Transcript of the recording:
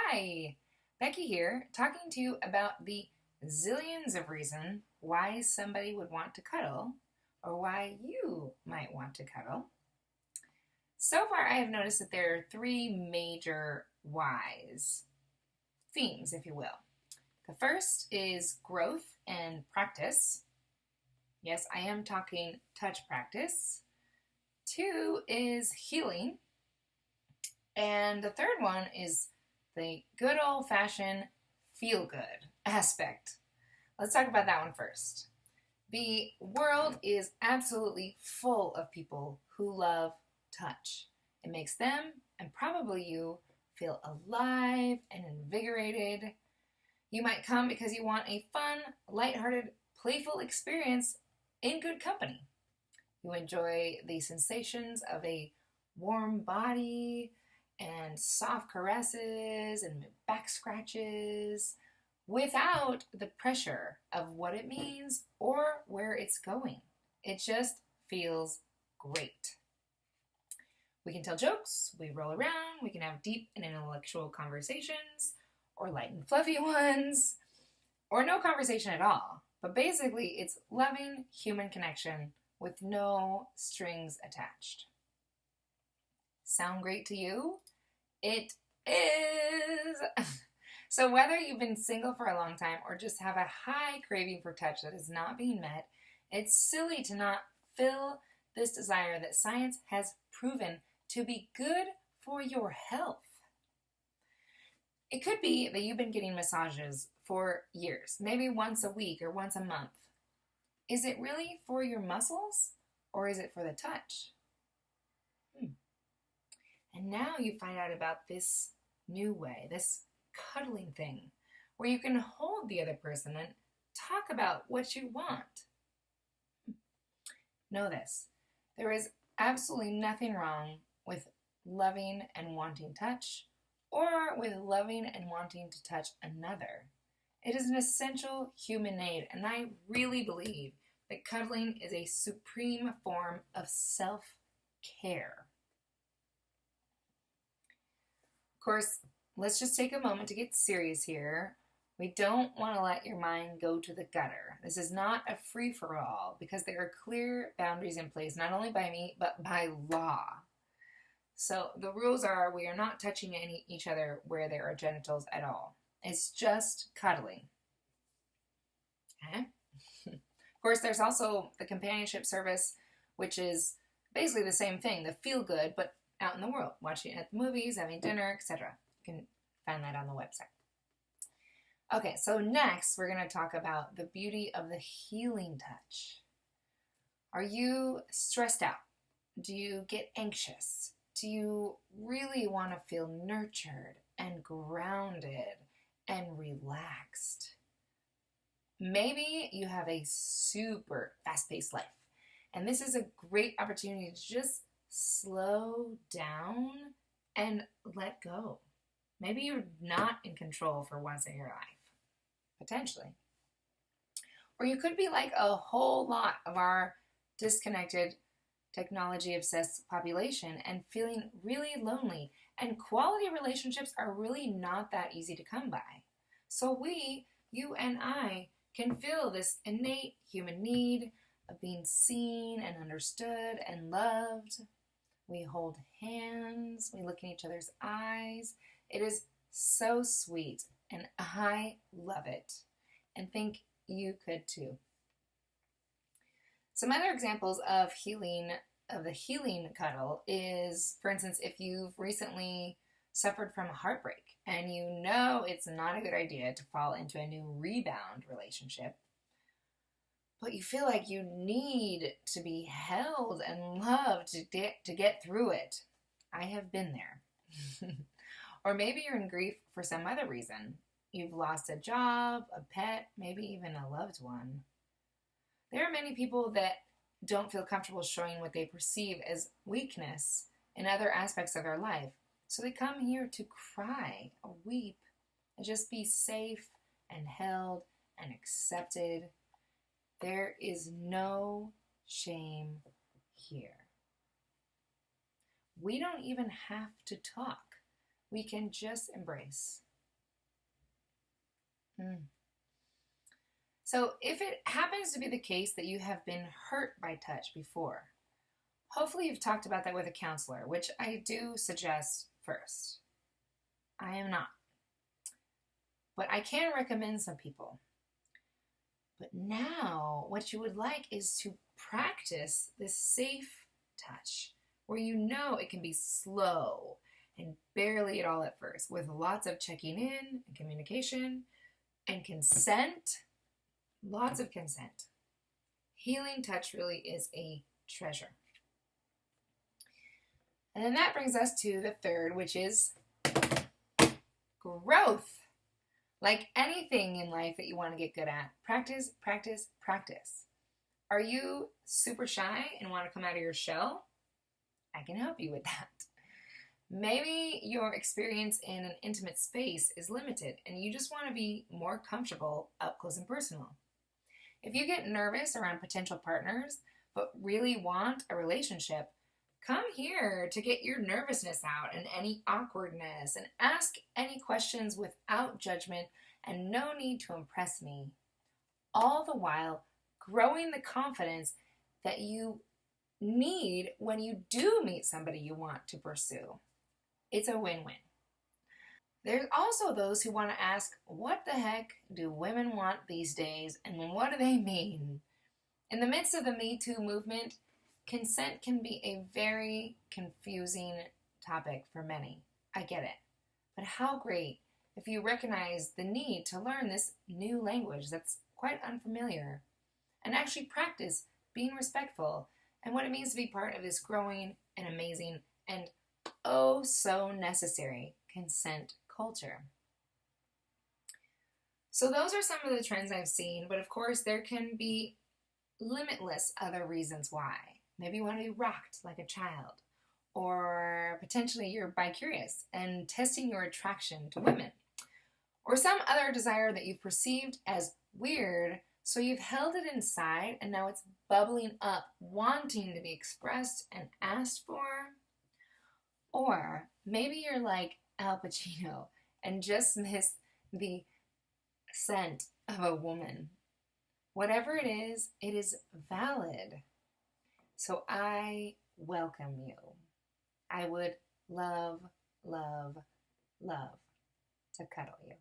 Hi, Becky here, talking to you about the zillions of reasons why somebody would want to cuddle or why you might want to cuddle. So far, I have noticed that there are three major whys, themes, if you will. The first is growth and practice. Yes, I am talking touch practice. Two is healing. And the third one is the good old-fashioned feel-good aspect. Let's talk about that one first. The world is absolutely full of people who love touch. It makes them, and probably you, feel alive and invigorated. You might come because you want a fun, lighthearted, playful experience in good company. You enjoy the sensations of a warm body, and soft caresses and back scratches without the pressure of what it means or where it's going. It just feels great. We can tell jokes, we roll around, we can have deep and intellectual conversations, or light and fluffy ones, or no conversation at all. But basically, it's loving human connection with no strings attached. Sound great to you? It is! So whether you've been single for a long time or just have a high craving for touch that is not being met, it's silly to not fill this desire that science has proven to be good for your health. It could be that you've been getting massages for years, maybe once a week or once a month. Is it really for your muscles or is it for the touch? And now you find out about this new way, this cuddling thing, where you can hold the other person and talk about what you want. Know this, there is absolutely nothing wrong with loving and wanting touch, or with loving and wanting to touch another. It is an essential human need, and I really believe that cuddling is a supreme form of self-care. Of course, let's just take a moment to get serious here. We don't want to let your mind go to the gutter. This is not a free-for-all because there are clear boundaries in place, not only by me, but by law. So the rules are we are not touching each other where there are genitals at all. It's just cuddling. Okay? Of course, there's also the companionship service, which is basically the same thing, the feel-good, but out in the world, watching it at the movies, having dinner, etc. You can find that on the website. Okay, so next we're going to talk about the beauty of the healing touch. Are you stressed out? Do you get anxious? Do you really want to feel nurtured and grounded and relaxed? Maybe you have a super fast-paced life, and this is a great opportunity to just slow down and let go. Maybe you're not in control for once in your life, potentially. Or you could be like a whole lot of our disconnected, technology-obsessed population and feeling really lonely. And quality relationships are really not that easy to come by. So you and I, can feel this innate human need of being seen and understood and loved. We hold hands, we look in each other's eyes. It is so sweet, and I love it, and think you could too. Some other examples of the healing cuddle is, for instance, if you've recently suffered from a heartbreak and you know it's not a good idea to fall into a new rebound relationship, but you feel like you need to be held and loved to get through it. I have been there. Or maybe you're in grief for some other reason. You've lost a job, a pet, maybe even a loved one. There are many people that don't feel comfortable showing what they perceive as weakness in other aspects of their life. So they come here to cry or weep and just be safe and held and accepted. There is no shame here. We don't even have to talk. We can just embrace. Mm. So, if it happens to be the case that you have been hurt by touch before, hopefully you've talked about that with a counselor, which I do suggest first. I am not, but I can recommend some people. But now, what you would like is to practice this safe touch where you know it can be slow and barely at all at first, with lots of checking in and communication and consent, lots of consent. Healing touch really is a treasure. And then that brings us to the third, which is growth. Like anything in life that you want to get good at, practice, practice, practice. Are you super shy and want to come out of your shell? I can help you with that. Maybe your experience in an intimate space is limited and you just want to be more comfortable up close and personal. If you get nervous around potential partners but really want a relationship, come here to get your nervousness out and any awkwardness and ask any questions without judgment and no need to impress me. All the while growing the confidence that you need when you do meet somebody you want to pursue. It's a win-win. There's also those who want to ask, what the heck do women want these days and what do they mean? In the midst of the Me Too movement, consent can be a very confusing topic for many. I get it. But how great if you recognize the need to learn this new language that's quite unfamiliar and actually practice being respectful and what it means to be part of this growing and amazing and oh so necessary consent culture. So those are some of the trends I've seen, but of course there can be limitless other reasons why. Maybe you want to be rocked like a child, or potentially you're bi-curious and testing your attraction to women, or some other desire that you've perceived as weird, so you've held it inside and now it's bubbling up, wanting to be expressed and asked for. Or maybe you're like Al Pacino and just miss the scent of a woman. Whatever it is valid. So I welcome you. I would love, love, love to cuddle you.